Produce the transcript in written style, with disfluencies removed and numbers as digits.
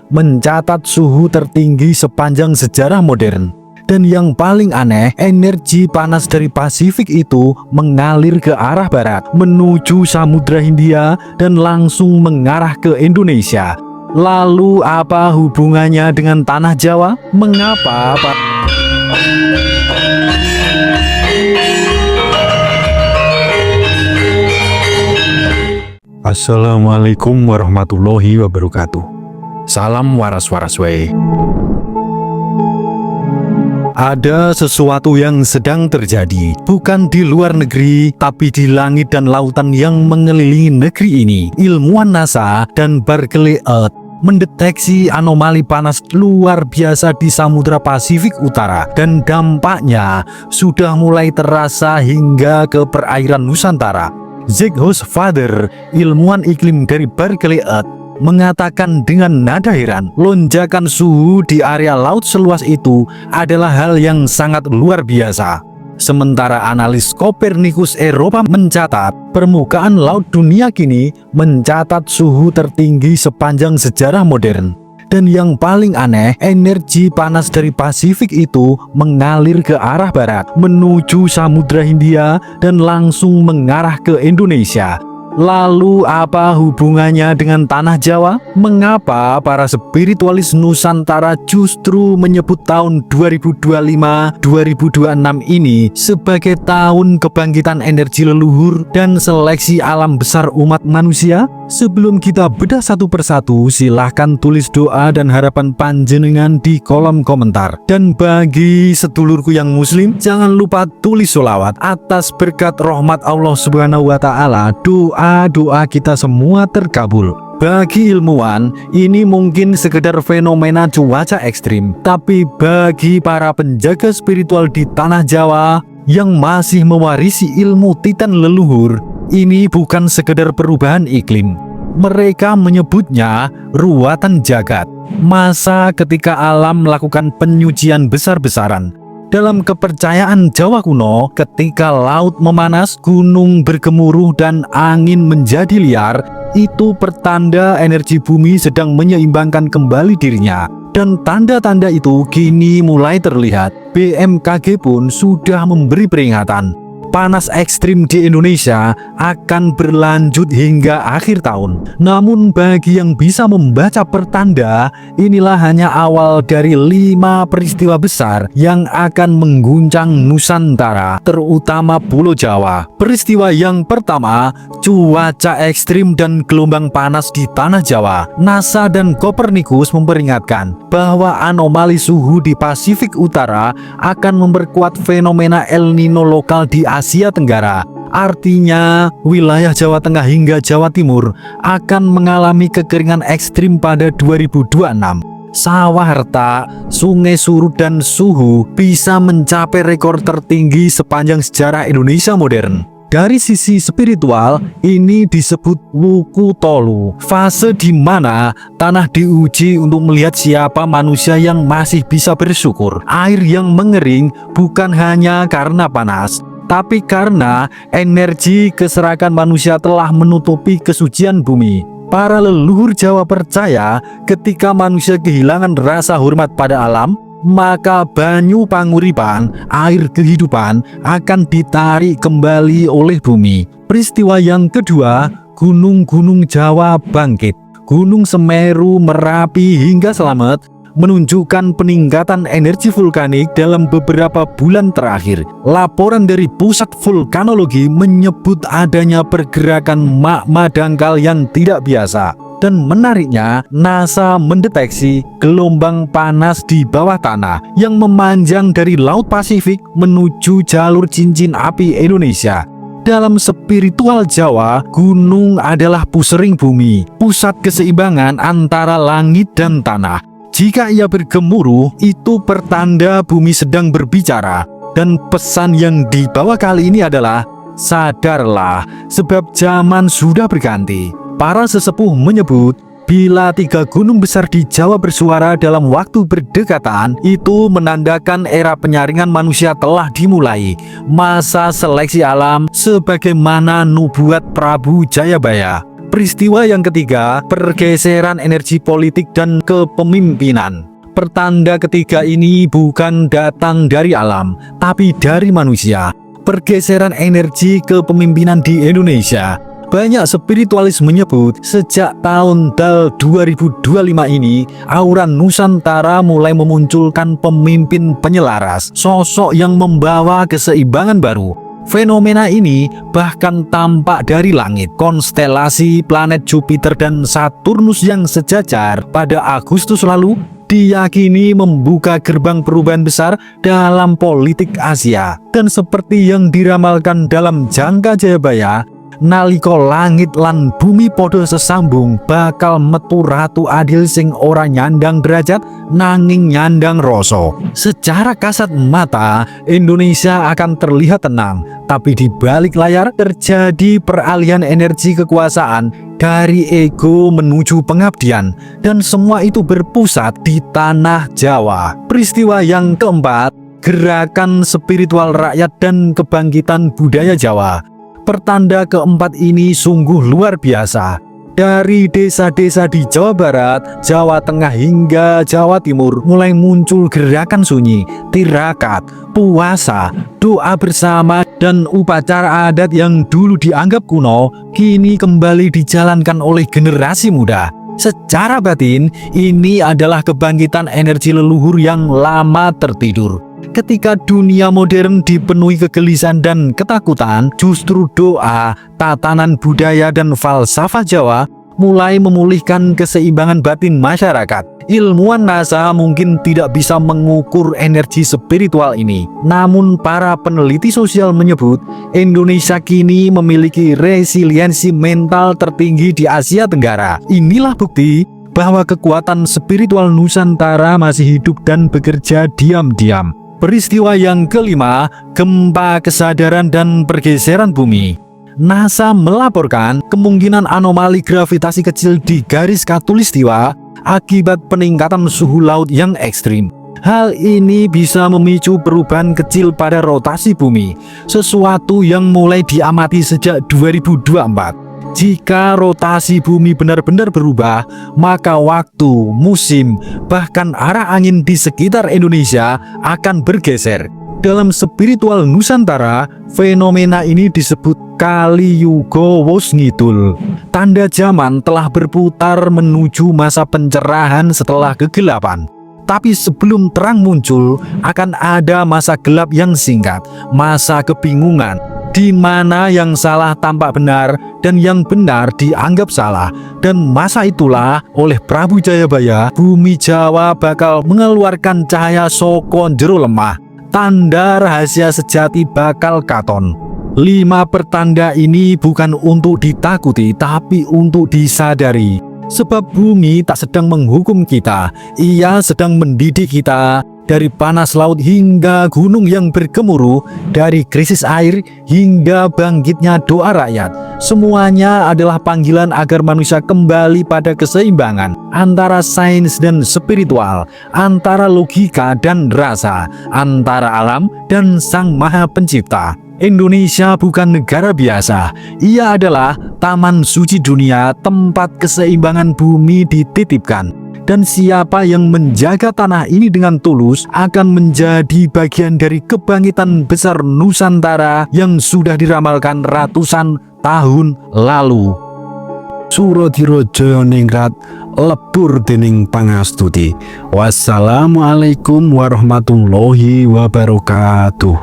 mencatat suhu tertinggi sepanjang sejarah modern. Dan yang paling aneh, energi panas dari Pasifik itu mengalir ke arah barat, menuju Samudra Hindia dan langsung mengarah ke Indonesia. Lalu apa hubungannya dengan Tanah Jawa? Mengapa Assalamualaikum warahmatullahi wabarakatuh. Salam waras-waras we. Ada sesuatu yang sedang terjadi, bukan di luar negeri, tapi di langit dan lautan yang mengelilingi negeri ini. Ilmuwan NASA dan Berkeley Earth mendeteksi anomali panas luar biasa di Samudra Pasifik Utara, dan dampaknya sudah mulai terasa hingga ke perairan Nusantara. Zach Hosfather, ilmuwan iklim dari Berkeley Earth, mengatakan dengan nada heran, lonjakan suhu di area laut seluas itu adalah hal yang sangat luar biasa. Sementara analis Copernicus Eropa mencatat, permukaan laut dunia kini mencatat suhu tertinggi sepanjang sejarah modern. Dan yang paling aneh, energi panas dari Pasifik itu mengalir ke arah barat, menuju Samudra Hindia dan langsung mengarah ke Indonesia. Lalu apa hubungannya dengan Tanah Jawa? Mengapa para spiritualis Nusantara justru menyebut tahun 2025-2026 ini sebagai tahun kebangkitan energi leluhur dan seleksi alam besar umat manusia? Sebelum kita bedah satu persatu, silahkan tulis doa dan harapan panjenengan di kolom komentar. Dan bagi sedulurku yang muslim, jangan lupa tulis sholawat atas berkat rahmat Allah Subhanahu wa Ta'ala. Doa kita semua terkabul. Bagi ilmuwan, ini mungkin sekedar fenomena cuaca ekstrim, tapi bagi para penjaga spiritual di Tanah Jawa yang masih mewarisi ilmu titan leluhur, ini bukan sekedar perubahan iklim. Mereka menyebutnya ruatan jagat, masa ketika alam melakukan penyucian besar-besaran. Dalam kepercayaan Jawa kuno, ketika laut memanas, gunung bergemuruh, dan angin menjadi liar, itu pertanda energi bumi sedang menyeimbangkan kembali dirinya. Dan tanda-tanda itu kini mulai terlihat. BMKG pun sudah memberi peringatan. Panas ekstrim di Indonesia akan berlanjut hingga akhir tahun. Namun bagi yang bisa membaca pertanda, inilah hanya awal dari 5 peristiwa besar yang akan mengguncang Nusantara, terutama Pulau Jawa. Peristiwa yang pertama, cuaca ekstrim dan gelombang panas di Tanah Jawa. NASA dan Copernicus memperingatkan bahwa anomali suhu di Pasifik Utara akan memperkuat fenomena El Nino lokal di Asia Tenggara. Artinya, wilayah Jawa Tengah hingga Jawa Timur akan mengalami kekeringan ekstrim pada 2026. Sawah retak, sungai surut, dan suhu bisa mencapai rekor tertinggi sepanjang sejarah Indonesia modern. Dari sisi spiritual, ini disebut wuku tolu, fase di mana tanah diuji untuk melihat siapa manusia yang masih bisa bersyukur. Air yang mengering bukan hanya karena panas, tapi karena energi keserakan manusia telah menutupi kesucian bumi. Para leluhur Jawa percaya ketika manusia kehilangan rasa hormat pada alam, maka banyu panguripan, air kehidupan, akan ditarik kembali oleh bumi. Peristiwa yang kedua, gunung-gunung Jawa bangkit. Gunung Semeru, Merapi, hingga Slamet menunjukkan peningkatan energi vulkanik dalam beberapa bulan terakhir. Laporan dari Pusat Vulkanologi menyebut adanya pergerakan magma dangkal yang tidak biasa. Dan menariknya, NASA mendeteksi gelombang panas di bawah tanah yang memanjang dari Laut Pasifik menuju jalur cincin api Indonesia. Dalam spiritual Jawa, gunung adalah pusering bumi, pusat keseimbangan antara langit dan tanah. Jika ia bergemuruh, itu pertanda bumi sedang berbicara. Dan pesan yang dibawa kali ini adalah, sadarlah, sebab zaman sudah berganti. Para sesepuh menyebut, bila 3 gunung besar di Jawa bersuara dalam waktu berdekatan, itu menandakan era penyaringan manusia telah dimulai. Masa seleksi alam sebagaimana nubuat Prabu Jayabaya. Peristiwa yang ketiga, pergeseran energi politik dan kepemimpinan. Pertanda ketiga ini bukan datang dari alam, tapi dari manusia. Pergeseran energi kepemimpinan di Indonesia. Banyak spiritualis menyebut sejak tahun 2025 ini, aura Nusantara mulai memunculkan pemimpin penyelaras, sosok yang membawa keseimbangan baru. Fenomena ini bahkan tampak dari langit. Konstelasi planet Jupiter dan Saturnus yang sejajar pada Agustus lalu diyakini membuka gerbang perubahan besar dalam politik Asia. Dan seperti yang diramalkan dalam Jangka Jayabaya, nalika langit lan bumi podo sesambung, bakal metu ratu adil sing ora nyandang derajat nanging nyandang rasa. Secara kasat mata, Indonesia akan terlihat tenang, tapi di balik layar terjadi peralihan energi kekuasaan dari ego menuju pengabdian, dan semua itu berpusat di tanah Jawa. Peristiwa yang keempat, gerakan spiritual rakyat dan kebangkitan budaya Jawa. Pertanda keempat ini sungguh luar biasa. Dari desa-desa di Jawa Barat, Jawa Tengah hingga Jawa Timur mulai muncul gerakan sunyi, tirakat, puasa, doa bersama, dan upacara adat yang dulu dianggap kuno kini kembali dijalankan oleh generasi muda. Secara batin, ini adalah kebangkitan energi leluhur yang lama tertidur. Ketika dunia modern dipenuhi kegelisahan dan ketakutan, justru doa, tatanan budaya, dan falsafah Jawa mulai memulihkan keseimbangan batin masyarakat. Ilmuwan NASA mungkin tidak bisa mengukur energi spiritual ini, namun para peneliti sosial menyebut Indonesia kini memiliki resiliensi mental tertinggi di Asia Tenggara. Inilah bukti bahwa kekuatan spiritual Nusantara masih hidup dan bekerja diam-diam. Peristiwa yang kelima, gempa kesadaran dan pergeseran bumi. NASA melaporkan kemungkinan anomali gravitasi kecil di garis khatulistiwa akibat peningkatan suhu laut yang ekstrim. Hal ini bisa memicu perubahan kecil pada rotasi bumi, sesuatu yang mulai diamati sejak 2024. Jika rotasi bumi benar-benar berubah, maka waktu, musim, bahkan arah angin di sekitar Indonesia akan bergeser. Dalam spiritual Nusantara, fenomena ini disebut Kali Yuga Wus Ngidul. Tanda zaman telah berputar menuju masa pencerahan setelah kegelapan. Tapi sebelum terang muncul, akan ada masa gelap yang singkat, masa kebingungan, di mana yang salah tampak benar dan yang benar dianggap salah. Dan masa itulah oleh Prabu Jayabaya, bumi Jawa bakal mengeluarkan cahaya saka jero lemah. Tanda rahasia sejati bakal katon. 5 pertanda ini bukan untuk ditakuti, tapi untuk disadari. Sebab bumi tak sedang menghukum kita, ia sedang mendidik kita. Dari panas laut hingga gunung yang bergemuruh, dari krisis air hingga bangkitnya doa rakyat, semuanya adalah panggilan agar manusia kembali pada keseimbangan antara sains dan spiritual, antara logika dan rasa, antara alam dan Sang Maha Pencipta. Indonesia bukan negara biasa, ia adalah taman suci dunia, tempat keseimbangan bumi dititipkan. Dan siapa yang menjaga tanah ini dengan tulus akan menjadi bagian dari kebangkitan besar Nusantara yang sudah diramalkan ratusan tahun lalu. Suradira Jayaningrat lebur dening pangastuti. Wassalamualaikum warahmatullahi wabarakatuh.